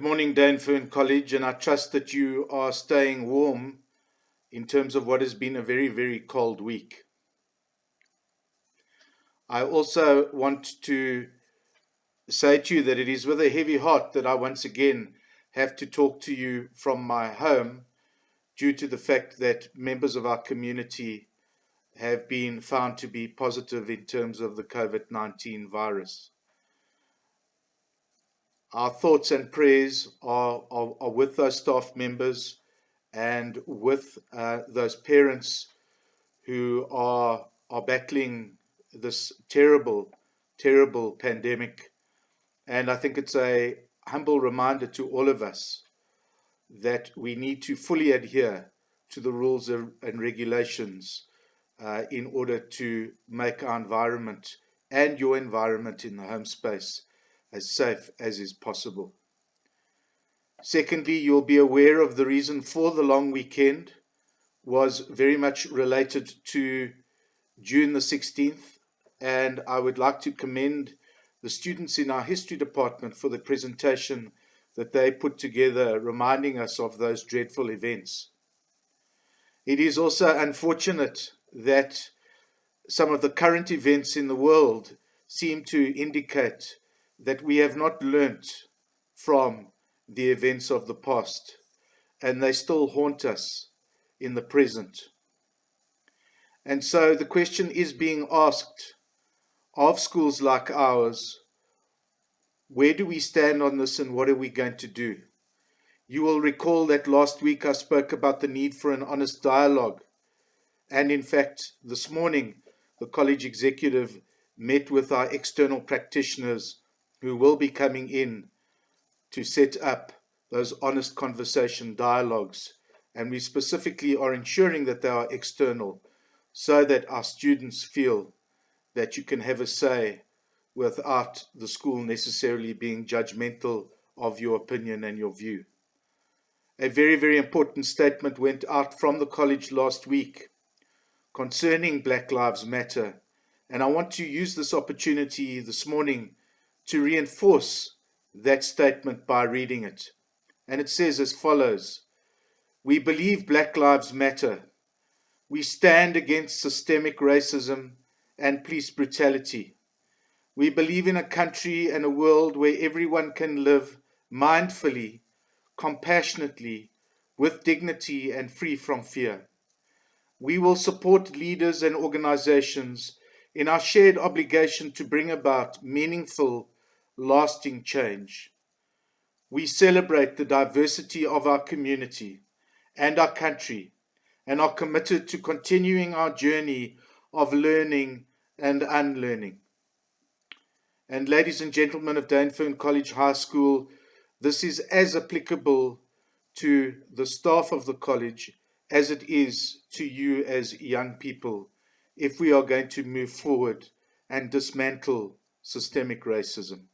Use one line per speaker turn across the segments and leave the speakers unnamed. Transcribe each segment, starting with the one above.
Good morning, Dainfern College, and I trust that you are staying warm in terms of what has been a very, very cold week. I also want to say to you that it is with a heavy heart that I once again have to talk to you from my home due to the fact that members of our community have been found to be positive in terms of the COVID-19 virus. Our thoughts and prayers are with those staff members and with those parents who are battling this terrible, terrible pandemic. And I think it's a humble reminder to all of us that we need to fully adhere to the rules and regulations in order to make our environment and your environment in the home space as safe as is possible. Secondly, you'll be aware of the reason for the long weekend was very much related to June the 16th, and I would like to commend the students in our history department for the presentation that they put together, reminding us of those dreadful events. It is also unfortunate that some of the current events in the world seem to indicate that we have not learnt from the events of the past, and they still haunt us in the present. And so the question is being asked of schools like ours, where do we stand on this and what are we going to do? You will recall that last week I spoke about the need for an honest dialogue. And in fact, this morning, the college executive met with our external practitioners who will be coming in to set up those honest conversation dialogues. And we specifically are ensuring that they are external so that our students feel that you can have a say without the school necessarily being judgmental of your opinion and your view. A very, very important statement went out from the college last week concerning Black Lives Matter, and I want to use this opportunity this morning to reinforce that statement by reading it. And it says as follows: "We believe Black Lives Matter. We stand against systemic racism and police brutality. We believe in a country and a world where everyone can live mindfully, compassionately, with dignity and free from fear. We will support leaders and organizations in our shared obligation to bring about meaningful, lasting change. We celebrate the diversity of our community and our country and are committed to continuing our journey of learning and unlearning." And ladies and gentlemen of Dainfern College High School, this is as applicable to the staff of the college as it is to you as young people if we are going to move forward and dismantle systemic racism.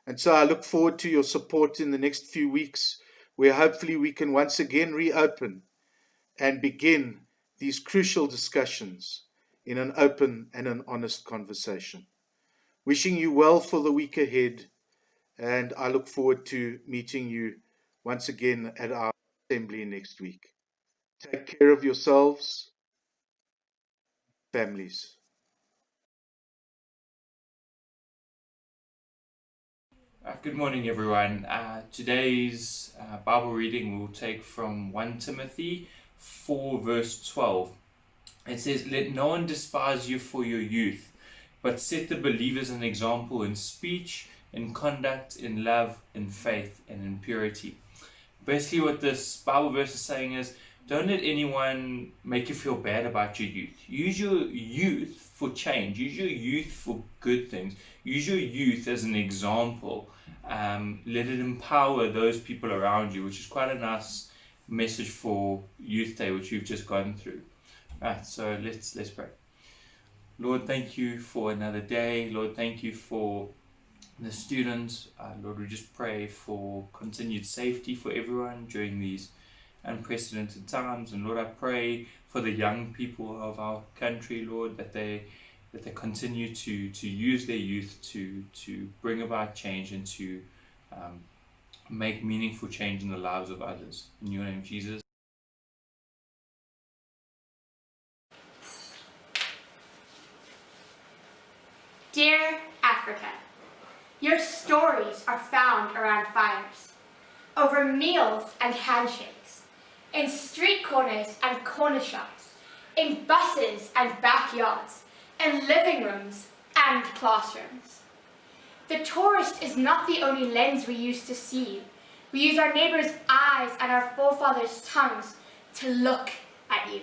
And so I look forward to your support in the next few weeks, where hopefully we can once again reopen and begin these crucial discussions in an open and an honest conversation. Wishing you well for the week ahead, and I look forward to meeting you once again at our assembly next week. Take care of yourselves, families.
Good morning, everyone. Today's Bible reading will take from 1 Timothy 4, verse 12. It says, "Let no one despise you for your youth, but set the believers an example in speech, in conduct, in love, in faith, and in purity." Basically, what this Bible verse is saying is, don't let anyone make you feel bad about your youth. Use your youth for change. Use your youth for good things. Use your youth as an example. Let it empower those people around you, which is quite a nice message for Youth Day, which we've just gone through. Right, so let's pray. Lord, thank you for another day. Lord, thank you for the students. Lord, we just pray for continued safety for everyone during these unprecedented times. And Lord, I pray for the young people of our country, Lord, that they continue to use their youth to bring about change and to make meaningful change in the lives of others. In your name, Jesus.
Dear Africa, your stories are found around fires, over meals and handshakes, in street corners and corner shops, in buses and backyards, in living rooms and classrooms. The tourist is not the only lens we use to see. We use our neighbors' eyes and our forefathers' tongues to look at you.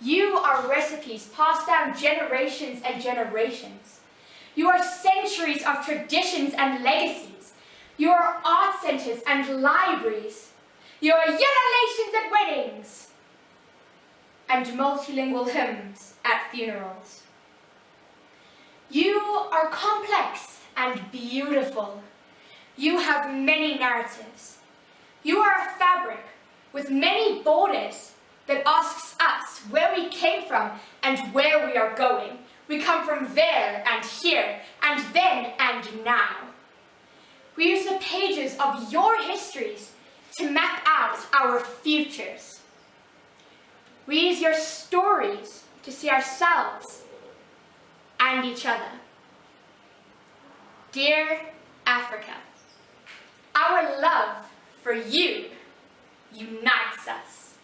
You are recipes passed down generations and generations. You are centuries of traditions and legacies. You are art centers and libraries. You are ululations at weddings and multilingual hymns at funerals. You are complex and beautiful. You have many narratives. You are a fabric with many borders that asks us where we came from and where we are going. We come from there and here and then and now. We use the pages of your histories to map out our futures. We use your stories to see ourselves and each other. Dear Africa, our love for you unites us.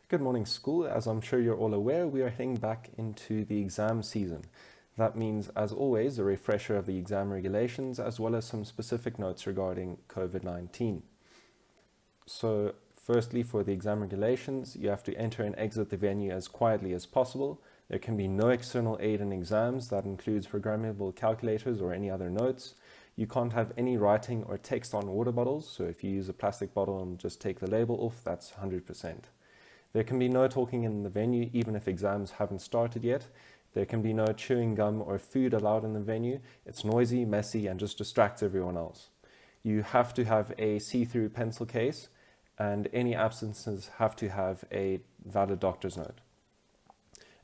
Good morning, school. As I'm sure you're all aware, we are heading back into the exam season. That means, as always, a refresher of the exam regulations as well as some specific notes regarding COVID-19. So, firstly, for the exam regulations, you have to enter and exit the venue as quietly as possible. There can be no external aid in exams. That includes programmable calculators or any other notes. You can't have any writing or text on water bottles, so if you use a plastic bottle and just take the label off, that's 100%. There can be no talking in the venue, even if exams haven't started yet. There can be no chewing gum or food allowed in the venue. It's noisy, messy, and just distracts everyone else. You have to have a see-through pencil case, and any absences have to have a valid doctor's note.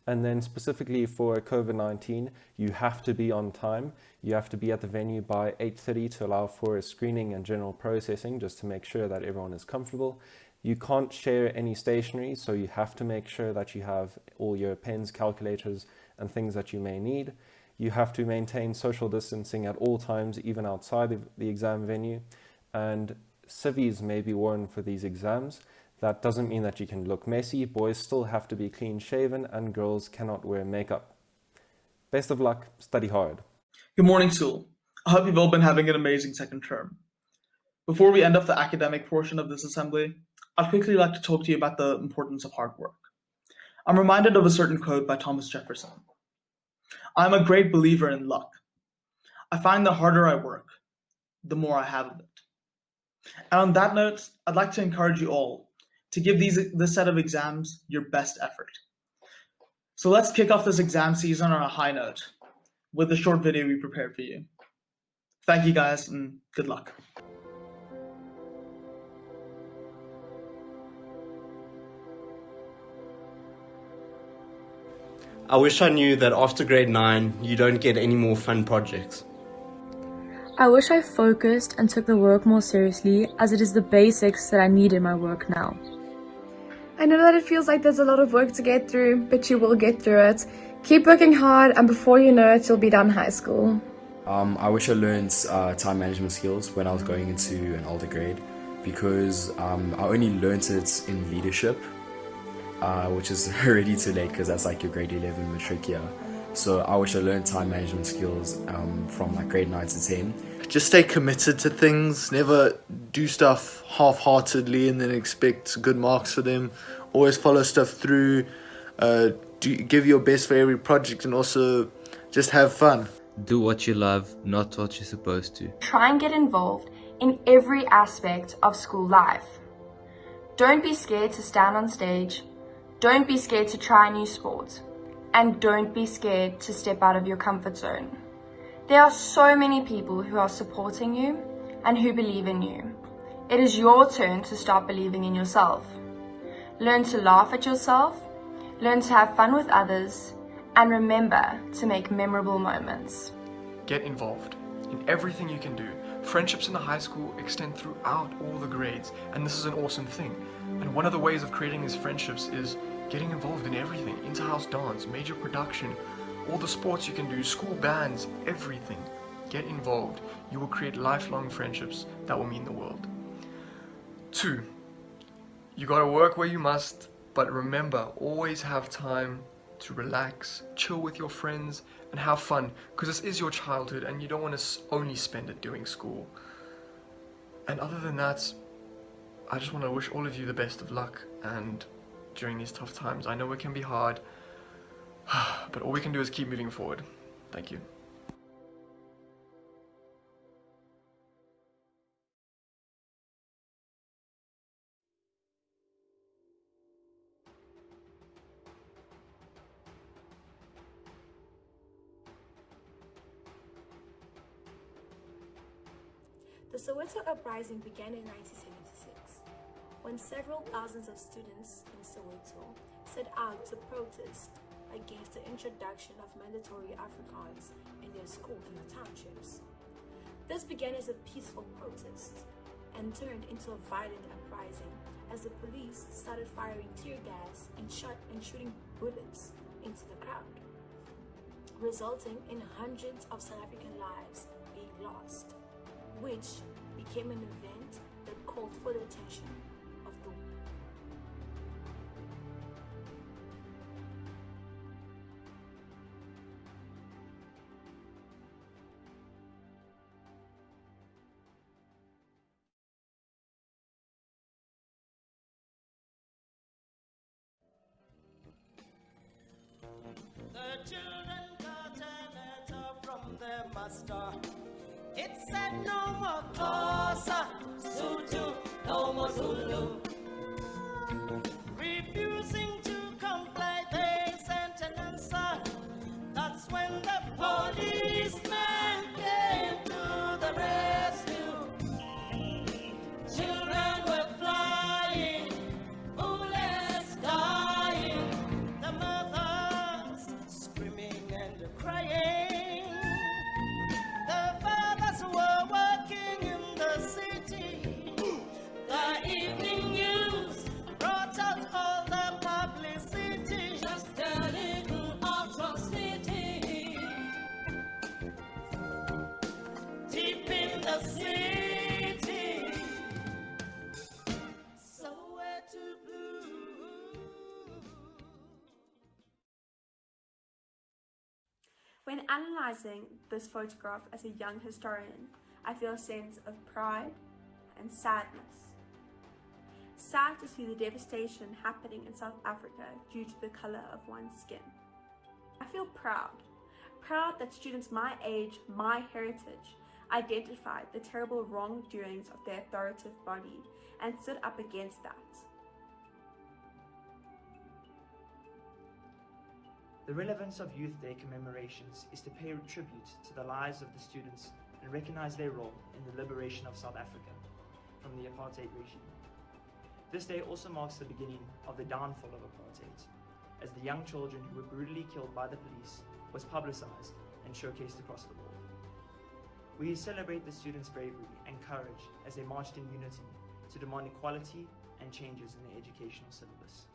And then specifically for COVID-19, you have to be on time. You have to be at the venue by 8:30 to allow for a screening and general processing, just to make sure that everyone is comfortable. You can't share any stationery, so you have to make sure that you have all your pens, calculators, and things that you may need. You have to maintain social distancing at all times, even outside of the exam venue. And civvies may be worn for these exams. That doesn't mean that you can look messy. Boys still have to be clean shaven, and girls cannot wear makeup. Best of luck, study hard.
Good morning, school. I hope you've all been having an amazing second term. Before we end off the academic portion of this assembly, I'd quickly like to talk to you about the importance of hard work. I'm reminded of a certain quote by Thomas Jefferson. I'm a great believer in luck. I find the harder I work, the more I have of it. And on that note, I'd like to encourage you all to give this set of exams your best effort. So let's kick off this exam season on a high note with a short video we prepared for you. Thank you guys, and good luck.
I wish I knew that after grade 9, you don't get any more fun projects.
I wish I focused and took the work more seriously, as it is the basics that I need in my work now.
I know that it feels like there's a lot of work to get through, but you will get through it. Keep working hard, and before you know it, you'll be done high school.
I wish I learned time management skills when I was going into an older grade, because I only learned it in leadership, which is already too late because that's like your grade 11 matric year. So I wish I learned time management skills from like grade 9 to 10.
Just stay committed to things, never do stuff half-heartedly and then expect good marks for them. Always follow stuff through, give your best for every project, and also just have fun.
Do what you love, not what you're supposed to.
Try and get involved in every aspect of school life. Don't be scared to stand on stage. Don't be scared to try a new sport. And don't be scared to step out of your comfort zone. There are so many people who are supporting you and who believe in you. It is your turn to start believing in yourself. Learn to laugh at yourself. Learn to have fun with others. and remember to make memorable moments.
Get involved in everything you can do. Friendships in the high school extend throughout all the grades, and this is an awesome thing. And one of the ways of creating these friendships is getting involved in everything. Inter-house dance, major production, all the sports you can do, school bands, everything. Get involved. You will create lifelong friendships that will mean the world. 2, you gotta work where you must, but remember, always have time to relax, chill with your friends, and have fun, because this is your childhood and you don't want to only spend it doing school. And other than that, I just want to wish all of you the best of luck, and during these tough times, I know it can be hard, but all we can do is keep moving forward. Thank you.
The Soweto uprising began in 1976, when several thousands of students in Soweto set out to protest against the introduction of mandatory Afrikaans in their schools in the townships. This began as a peaceful protest and turned into a violent uprising as the police started firing tear gas and shooting bullets into the crowd, resulting in hundreds of South African lives being lost, which became an event that called for the attention of the world.
The children got a letter from their master. It said no more Xhosa, Sotho, no more Zulu. Refusing to comply, they sent an answer. That's when the policeman came to the rescue. Children were flying, bullets dying, the mothers screaming and crying. The fathers were working in the city. The evening news brought out all the publicity. Just a little atrocity deep in the city. Soweto blue.
When analysing this photograph as a young historian, I feel a sense of pride and sadness. Sad to see the devastation happening in South Africa due to the colour of one's skin. I feel proud that students my age, my heritage, identified the terrible wrongdoings of their authoritative body and stood up against that.
The relevance of Youth Day commemorations is to pay tribute to the lives of the students and recognize their role in the liberation of South Africa from the apartheid regime. This day also marks the beginning of the downfall of apartheid, as the young children who were brutally killed by the police was publicized and showcased across the world. We celebrate the students' bravery and courage as they marched in unity to demand equality and changes in the educational syllabus.